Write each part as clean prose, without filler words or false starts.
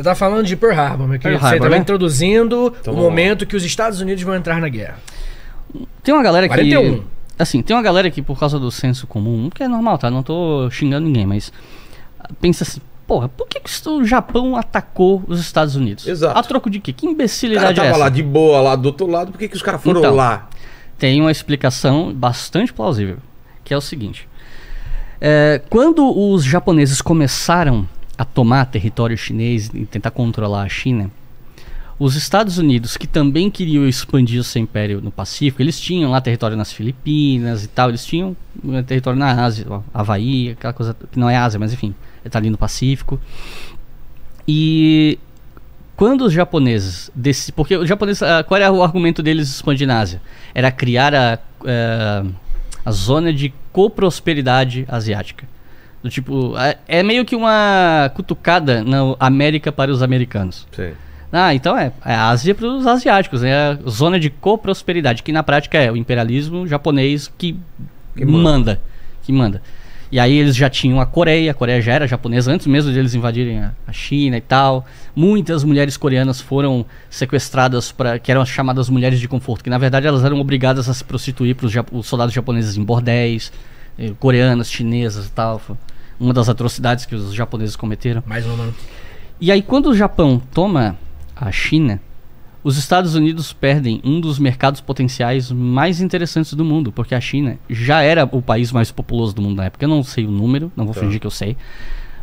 Você tá falando de Pearl Harbor, meu querido. Você tava introduzindo o momento que os Estados Unidos vão entrar na guerra. Tem uma galera 41. que... Assim, tem uma galera que por causa do senso comum, que é normal, tá? Não tô xingando ninguém, mas pensa assim, porra, por que o Japão atacou os Estados Unidos? Exato. A troco de quê? Que imbecilidade é essa? Tava lá de boa, lá do outro lado, por que os caras foram então, lá? Tem uma explicação bastante plausível, que é o seguinte. Quando os japoneses começaram a tomar território chinês e tentar controlar a China, os Estados Unidos, que também queriam expandir o seu império no Pacífico, eles tinham lá território nas Filipinas e tal, eles tinham território na Ásia, Havaí, aquela coisa que não é Ásia, mas enfim, está ali no Pacífico. E quando os japoneses, porque os japoneses, qual era o argumento deles de expandir na Ásia? Era criar a zona de coprosperidade asiática. Do tipo, é meio que uma cutucada na América para os americanos. Sim. Então é a Ásia para os asiáticos, é a zona de coprosperidade, que na prática é o imperialismo japonês que manda. E aí eles já tinham a Coreia já era japonesa antes mesmo de eles invadirem a China e tal. Muitas mulheres coreanas foram sequestradas, que eram as chamadas mulheres de conforto, que na verdade elas eram obrigadas a se prostituir para os soldados japoneses em bordéis, coreanas, chinesas e tal. Foi uma das atrocidades que os japoneses cometeram. Mais uma. E aí quando o Japão toma a China, os Estados Unidos perdem um dos mercados potenciais mais interessantes do mundo, porque a China já era o país mais populoso do mundo na época. Eu não sei o número, não vou fingir que eu sei.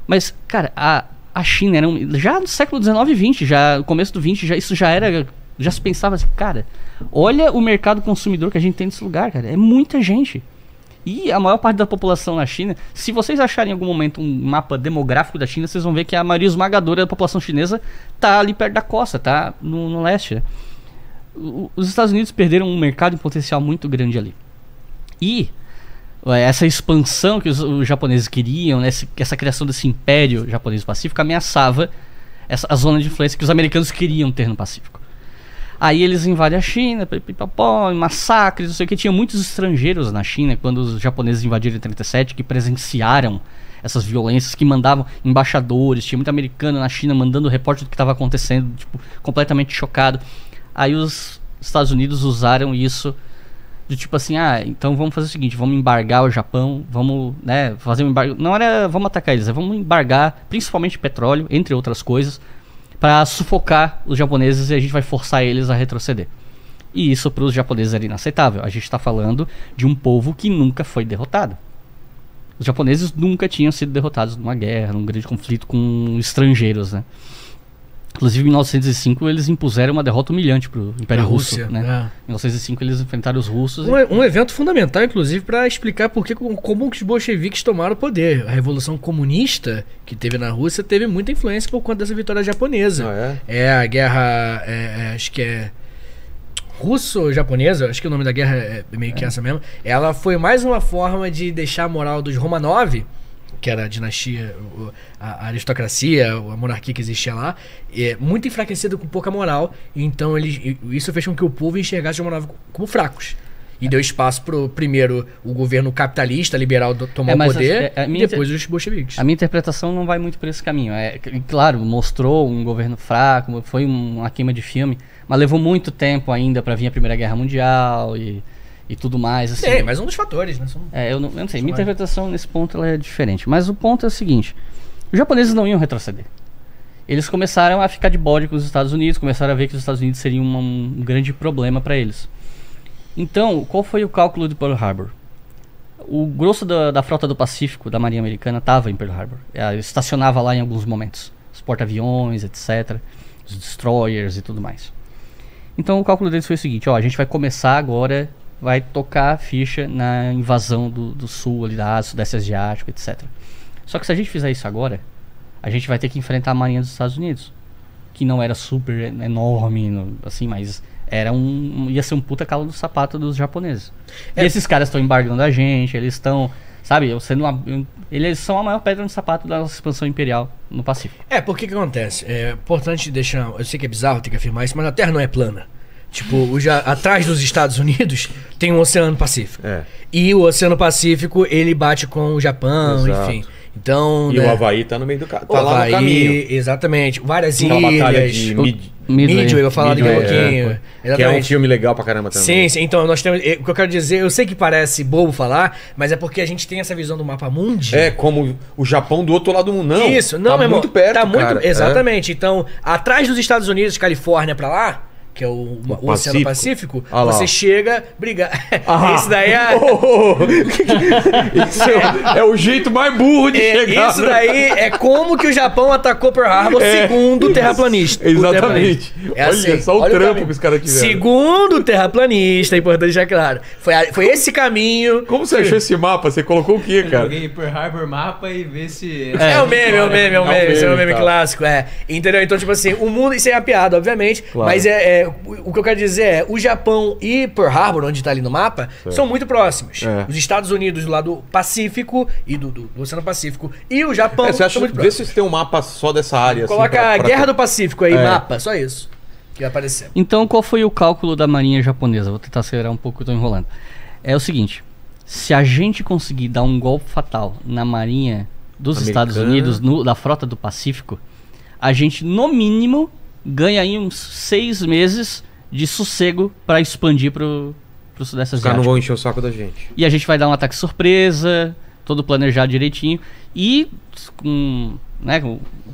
Mas, cara, a China era já no século XIX e XX, já no começo do XX, isso já era... Já se pensava assim, cara, olha o mercado consumidor que a gente tem nesse lugar, cara. É muita gente. E a maior parte da população na China, se vocês acharem em algum momento um mapa demográfico da China, vocês vão ver que a maioria esmagadora da população chinesa tá ali perto da costa, tá no leste, né? Os Estados Unidos perderam um mercado em potencial muito grande ali. E essa expansão que os japoneses queriam, né, essa criação desse império japonês do Pacífico, ameaçava a zona de influência que os americanos queriam ter no Pacífico. Aí eles invadem a China, massacres, não sei o que. Tinha muitos estrangeiros na China quando os japoneses invadiram em 37, que presenciaram essas violências, que mandavam embaixadores. Tinha muito americano na China mandando repórter do que estava acontecendo, tipo, completamente chocado. Aí os Estados Unidos usaram isso de tipo assim, então vamos fazer o seguinte, vamos embargar o Japão, vamos, né, fazer um embargo. Não era vamos atacar eles, vamos embargar principalmente petróleo, entre outras coisas, para sufocar os japoneses, e a gente vai forçar eles a retroceder. E isso para os japoneses era inaceitável. A gente está falando de um povo que nunca foi derrotado. Os japoneses nunca tinham sido derrotados numa guerra, num grande conflito com estrangeiros, né? Inclusive, em 1905, eles impuseram uma derrota humilhante para o Império Russo, né? Em 1905, eles enfrentaram os russos. Um evento fundamental, inclusive, para explicar como os bolcheviques tomaram o poder. A Revolução Comunista que teve na Rússia teve muita influência por conta dessa vitória japonesa. A guerra, acho que é russo-japonesa, acho que o nome da guerra é meio que essa mesmo. Ela foi mais uma forma de deixar a moral dos Romanov, que era a dinastia, a aristocracia, a monarquia que existia lá, muito enfraquecida, com pouca moral. Então isso fez com que o povo enxergasse os Romanov como fracos. E deu espaço para primeiro o governo capitalista, liberal, tomar o poder, e depois os bolcheviques. A minha interpretação não vai muito por esse caminho. Claro, mostrou um governo fraco, foi uma queima de filme, mas levou muito tempo ainda para vir a Primeira Guerra Mundial e tudo mais. Assim. Mas um dos fatores, né? Eu não sei, minha interpretação nesse ponto ela é diferente. Mas o ponto é o seguinte, os japoneses não iam retroceder. Eles começaram a ficar de bode com os Estados Unidos, começaram a ver que os Estados Unidos seriam um grande problema para eles. Então, qual foi o cálculo de Pearl Harbor? O grosso da frota do Pacífico, da Marinha Americana, estava em Pearl Harbor. Ela estacionava lá em alguns momentos. Os porta-aviões, etc. Os destroyers e tudo mais. Então, o cálculo deles foi o seguinte, a gente vai começar agora, vai tocar a ficha na invasão do sul, ali da Ásia, sudeste asiático, etc. Só que se a gente fizer isso agora, a gente vai ter que enfrentar a Marinha dos Estados Unidos. Que não era super enorme, assim, mas... ia ser um puta calo do sapato dos japoneses. E esses caras estão embargando a gente, eles estão, sabe, eles são a maior pedra no sapato da nossa expansão imperial no Pacífico. Porque que acontece? É importante deixar, eu sei que é bizarro ter que afirmar isso, mas a Terra não é plana. Tipo, atrás dos Estados Unidos tem um Oceano Pacífico. E o Oceano Pacífico, ele bate com o Japão, enfim. Então, E né, o Havaí tá no meio do tá o lá no Havaí, caminho. exatamente. Várias Aquela batalha ilhas. de Midway, eu vou falar daqui a Midway, pouquinho. que é um Exatamente. filme legal pra caramba também. Sim, sim, então nós temos. O que eu quero dizer, eu sei que parece bobo falar, mas é porque a gente tem essa visão do mapa mundi. É como o Japão do outro lado do mundo. Não, Isso, não, tá meu irmão. muito perto, Tá muito, cara. exatamente. Então, atrás dos Estados Unidos, Califórnia pra lá, que é o Oceano Pacífico, Ah lá. você chega brigar. Ah. Isso daí é. Isso é o jeito mais burro de chegar. Isso daí é como que o Japão atacou Pearl Harbor segundo o terraplanista. Exatamente. É Olha assim, só o olha trampo caminho. que os caras tiveram. Segundo o terraplanista, é importante deixar claro. Foi esse caminho. Como você achou esse mapa? Você colocou o quê, cara? Joguei Pearl Harbor mapa e ver se... É o meme, é o meme, é o meme. Esse é o meme tá. clássico, é. Entendeu? Então, tipo assim, o mundo, isso é a piada, obviamente. Claro. Mas o que eu quero dizer é, o Japão e Pearl Harbor, onde tá ali no mapa, são muito próximos. É. Os Estados Unidos do lado Pacífico e do Oceano Pacífico e o Japão Você acha, são muito vê próximos. se tem um mapa só dessa área. assim, Coloca pra- a pra- Guerra do Pacífico aí, É. mapa, só isso. Que vai aparecer. Então, qual foi o cálculo da marinha japonesa? Vou tentar acelerar um pouco, eu tô enrolando. É o seguinte, se a gente conseguir dar um golpe fatal na marinha dos Americana. Estados Unidos, da frota do Pacífico, a gente, no mínimo, ganha aí uns 6 meses de sossego pra expandir pro Sudeste Os caras não Asiático. vão encher o saco da gente. E a gente vai dar um ataque surpresa, todo planejado direitinho. E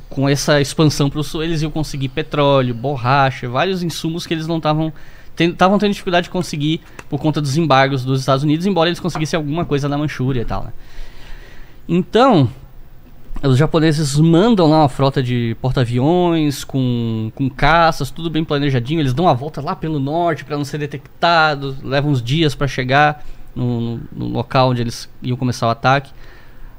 com essa expansão pro sul, eles iam conseguir petróleo, borracha, vários insumos que eles não estavam tendo dificuldade de conseguir por conta dos embargos dos Estados Unidos, embora eles conseguissem alguma coisa na Manchúria e tal, né? Então, os japoneses mandam lá uma frota de porta-aviões com caças, tudo bem planejadinho. Eles dão a volta lá pelo norte para não ser detectados, levam uns dias para chegar no local onde eles iam começar o ataque.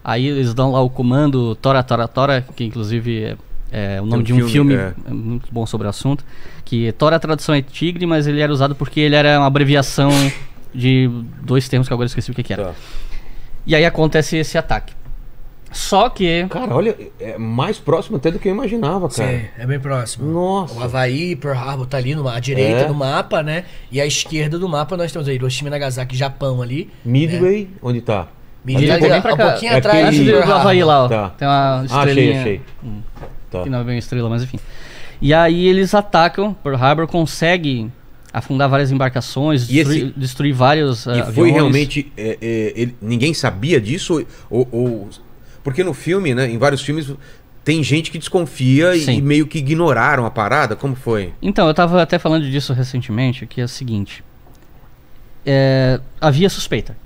Aí eles dão lá o comando Tora Tora Tora, que inclusive é o nome de um filme muito bom sobre o assunto. Que Tora, a tradução é tigre, mas ele era usado porque ele era uma abreviação de 2 termos que agora eu esqueci o que era. Tá. E aí acontece esse ataque. Só que... Cara, olha, é mais próximo até do que eu imaginava, cara. Sim, é bem próximo. Nossa. O Havaí, Pearl Harbor tá ali à direita É. do mapa, né? E à esquerda do mapa nós temos aí Hiroshima e Nagasaki, Japão ali. Midway, onde tá? Medida Ali, um pra cá. pouquinho É atrás aquele- Antes de do Pearl Havaí Harbor. lá, ó. Tá. Tem uma estrelinha. Achei. Tá. Que não é bem estrela, mas enfim. E aí eles atacam, Pearl Harbor consegue afundar várias embarcações, E destruir vários E aviões. foi realmente... ninguém sabia disso? Porque no filme, né, em vários filmes, tem gente que desconfia Sim. e meio que ignoraram a parada. Como foi? Então, eu tava até falando disso recentemente, que é o seguinte. Havia suspeita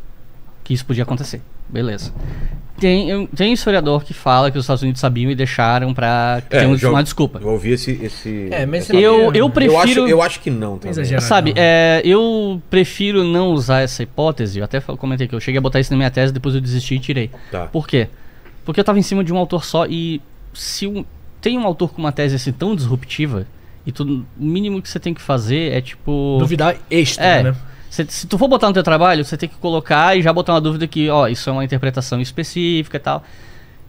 que isso podia acontecer. Beleza. Tem historiador que fala que os Estados Unidos sabiam e deixaram pra ter uma desculpa. Eu ouvi esse Mas essa- Eu prefiro... Eu acho que não também. Exagerado. Sabe, eu prefiro não usar essa hipótese. Eu até comentei que eu cheguei a botar isso na minha tese, depois eu desisti e tirei. Tá. Por quê? Porque eu tava em cima de um autor só e se tem um autor com uma tese assim tão disruptiva, e o mínimo que você tem que fazer é tipo... Duvidar extra, né? Se tu for botar no teu trabalho, você tem que colocar e já botar uma dúvida que, ó, isso é uma interpretação específica e tal.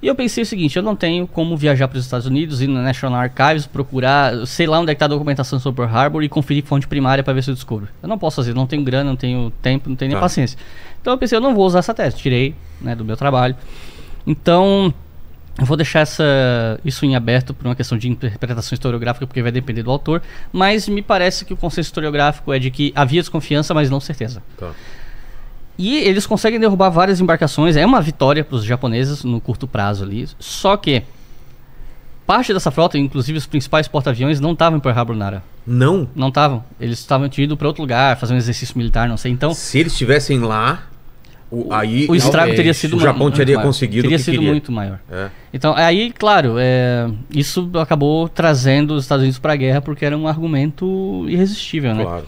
E eu pensei o seguinte, eu não tenho como viajar para os Estados Unidos, ir na National Archives, procurar, sei lá onde é que tá a documentação sobre Pearl Harbor e conferir fonte primária para ver se eu descubro. Eu não posso fazer, não tenho grana, não tenho tempo, não tenho nem paciência. Então eu pensei, eu não vou usar essa tese, tirei, né, do meu trabalho. Então, eu vou deixar isso em aberto por uma questão de interpretação historiográfica, porque vai depender do autor, mas me parece que o consenso historiográfico é de que havia desconfiança, mas não certeza. Tá. E eles conseguem derrubar várias embarcações, é uma vitória para os japoneses no curto prazo ali, só que parte dessa frota, inclusive os principais porta-aviões, não estavam em Pearl Harbor Nara. Não? Não estavam. Eles estavam indo para outro lugar, fazer um exercício militar, não sei. Então, Se eles estivessem lá, aí o estrago talvez teria sido o Japão muito teria maior. conseguido Teria o que sido queria. muito maior. É. Então, aí, claro, isso acabou trazendo os Estados Unidos para a guerra porque era um argumento irresistível, né? Claro.